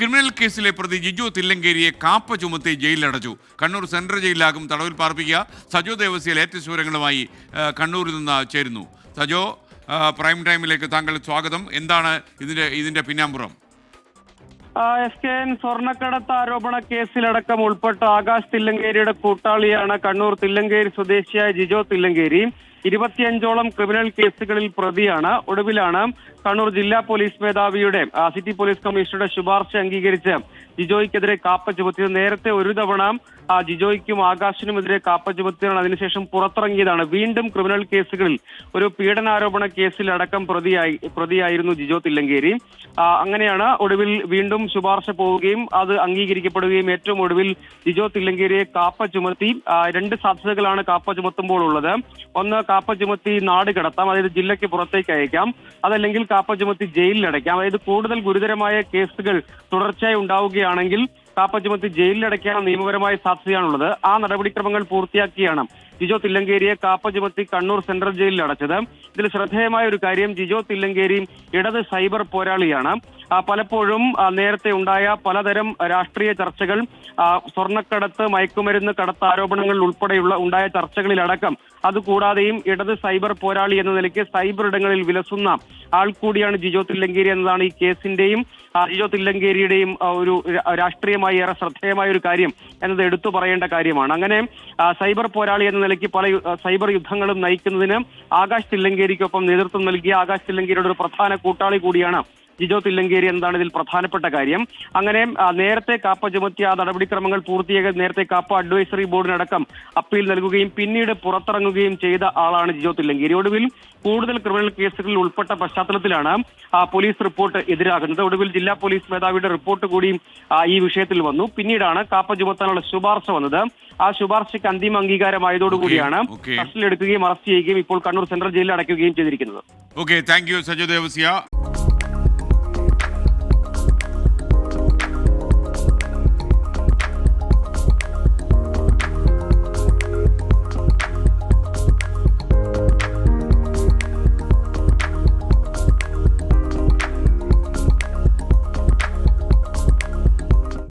Criminal കേസിലെ പ്രതി ജിജു തില്ലങ്കേരിയെ കാപ്പ ചുമത്തി ജയിലിലടച്ചു. കണ്ണൂർ സെൻട്രൽ ജയിലിലാകും തടവിൽ പാർപ്പിക്കുക. സജോ ദേവസ്യ ലേറ്റസ്റ്റ് വിവരങ്ങളുമായി കണ്ണൂരിൽ നിന്ന് ചേരുന്നു. സജോ, പ്രൈം ടൈമിലേക്ക് താങ്കൾ സ്വാഗതം. എന്താണ് ഇതിന്റെ പിന്നാമ്പുറം? SKN സ്വർണ്ണക്കടത്ത് ആരോപണ കേസിലടക്കം ഉൾപ്പെട്ട ആകാശ് തില്ലങ്കേരിയുടെ കൂട്ടാളിയാണ് കണ്ണൂർ തില്ലങ്കേരി സ്വദേശിയായ ജിജോ തില്ലങ്കേരി. 25ഓളം ക്രിമിനൽ കേസുകളിൽ പ്രതിയാണ്. ഒടുവിലാണ് കണ്ണൂർ ജില്ലാ പോലീസ് മേധാവിയുടെ സിറ്റി പോലീസ് കമ്മീഷണറുടെ ശുപാർശ അംഗീകരിച്ച് ജിജോയ്ക്കെതിരെ കാപ്പ ചുമത്തിയത്. നേരത്തെ ഒരു തവണ ജിജോയ്ക്കും ആകാശിനുമെതിരെ കാപ്പ ചുമത്തിയാണ്. അതിനുശേഷം പുറത്തിറങ്ങിയതാണ്. വീണ്ടും ക്രിമിനൽ കേസുകളിൽ ഒരു പീഡനാരോപണ കേസിലടക്കം പ്രതിയായിരുന്നു ജിജോ തില്ലങ്കേരി. അങ്ങനെയാണ് ഒടുവിൽ വീണ്ടും ശുപാർശ പോവുകയും അത് അംഗീകരിക്കപ്പെടുകയും ഏറ്റവും ഒടുവിൽ ജിജോ തില്ലങ്കേരിയെ കാപ്പ ചുമത്തി. രണ്ട് സാധ്യതകളാണ് കാപ്പ ചുമത്തുമ്പോൾ ഉള്ളത്. ഒന്ന്, കാപ്പ ചുമത്തി നാട് കടത്താം, അതായത് ജില്ലയ്ക്ക് പുറത്തേക്ക് അയക്കാം. അതല്ലെങ്കിൽ കാപ്പ ചുമത്തി ജയിലിലടയ്ക്കാം. അതായത് കൂടുതൽ ഗുരുതരമായ കേസുകൾ തുടർച്ചയായി ഉണ്ടാവുകയാണെങ്കിൽ കാപ്പ ചുമത്തി ജയിലിലടയ്ക്കാനുള്ള നിയമപരമായ സാധ്യതയാണുള്ളത്. ആ നടപടിക്രമങ്ങൾ പൂർത്തിയാക്കിയാണ് ജിജോ തില്ലങ്കേരിയെ കാപ്പ ചുമത്തി കണ്ണൂർ സെൻട്രൽ ജയിലിൽ അടച്ചത്. ഇതിൽ ശ്രദ്ധേയമായ ഒരു കാര്യം, ജിജോ തില്ലങ്കേരി ഇടത് സൈബർ പോരാളിയാണ്. പലപ്പോഴും നേരത്തെ ഉണ്ടായ പലതരം രാഷ്ട്രീയ ചർച്ചകൾ, സ്വർണ്ണക്കടത്ത്, മയക്കുമരുന്ന് കടത്ത് ആരോപണങ്ങൾ ഉൾപ്പെടെയുള്ള ഉണ്ടായ ചർച്ചകളിലടക്കം അതുകൂടാതെയും ഇടത് സൈബർ പോരാളി എന്ന നിലയ്ക്ക് സൈബർ ഇടങ്ങളിൽ വിലസുന്ന ആൾ കൂടിയാണ് ജിജോ തില്ലങ്കേരി എന്നതാണ് ഈ കേസിന്റെയും ജിജോ തില്ലങ്കേരിയുടെയും ഒരു രാഷ്ട്രീയമായി ഏറെ ശ്രദ്ധേയമായ ഒരു കാര്യം എന്നത് എടുത്തു പറയേണ്ട കാര്യമാണ്. അങ്ങനെ സൈബർ പോരാളി എന്ന നിലയ്ക്ക് പല സൈബർ യുദ്ധങ്ങളും നയിക്കുന്നതിന് ആകാശ് തില്ലങ്കേരിക്കൊപ്പം നേതൃത്വം നൽകിയ ആകാശ് തില്ലങ്കേരിയുടെ ഒരു പ്രധാന കൂട്ടാളി കൂടിയാണ് ജിജോ തില്ലങ്കേരി എന്നതാണ് ഇതിൽ പ്രധാനപ്പെട്ട കാര്യം. അങ്ങനെ നേരത്തെ കാപ്പ ചുമത്തിയ നടപടിക്രമങ്ങൾ പൂർത്തിയാക്കി നേരത്തെ കാപ്പ അഡ്വൈസറി ബോർഡിനടക്കം അപ്പീൽ നൽകുകയും പിന്നീട് പുറത്തിറങ്ങുകയും ചെയ്ത ആളാണ് ജിജോ തില്ലങ്കേരി. ഒടുവിൽ കൂടുതൽ ക്രിമിനൽ കേസുകളിൽ ഉൾപ്പെട്ട പശ്ചാത്തലത്തിലാണ് പോലീസ് റിപ്പോർട്ട് എതിരാകുന്നത്. ഒടുവിൽ ജില്ലാ പോലീസ് മേധാവിയുടെ റിപ്പോർട്ട് കൂടി ഈ വിഷയത്തിൽ വന്നു. പിന്നീടാണ് കാപ്പ ചുമത്താനുള്ള ശുപാർശ വന്നത്. ആ ശുപാർശയ്ക്ക് അന്തിമ അംഗീകാരമായതോടുകൂടിയാണ് കസ്റ്റഡിയിലെടുക്കുകയും അറസ്റ്റ് ചെയ്യുകയും ഇപ്പോൾ കണ്ണൂർ സെൻട്രൽ ജയിലിൽ അടയ്ക്കുകയും ചെയ്തിരിക്കുന്നത്. Thank you Sajo Devasya.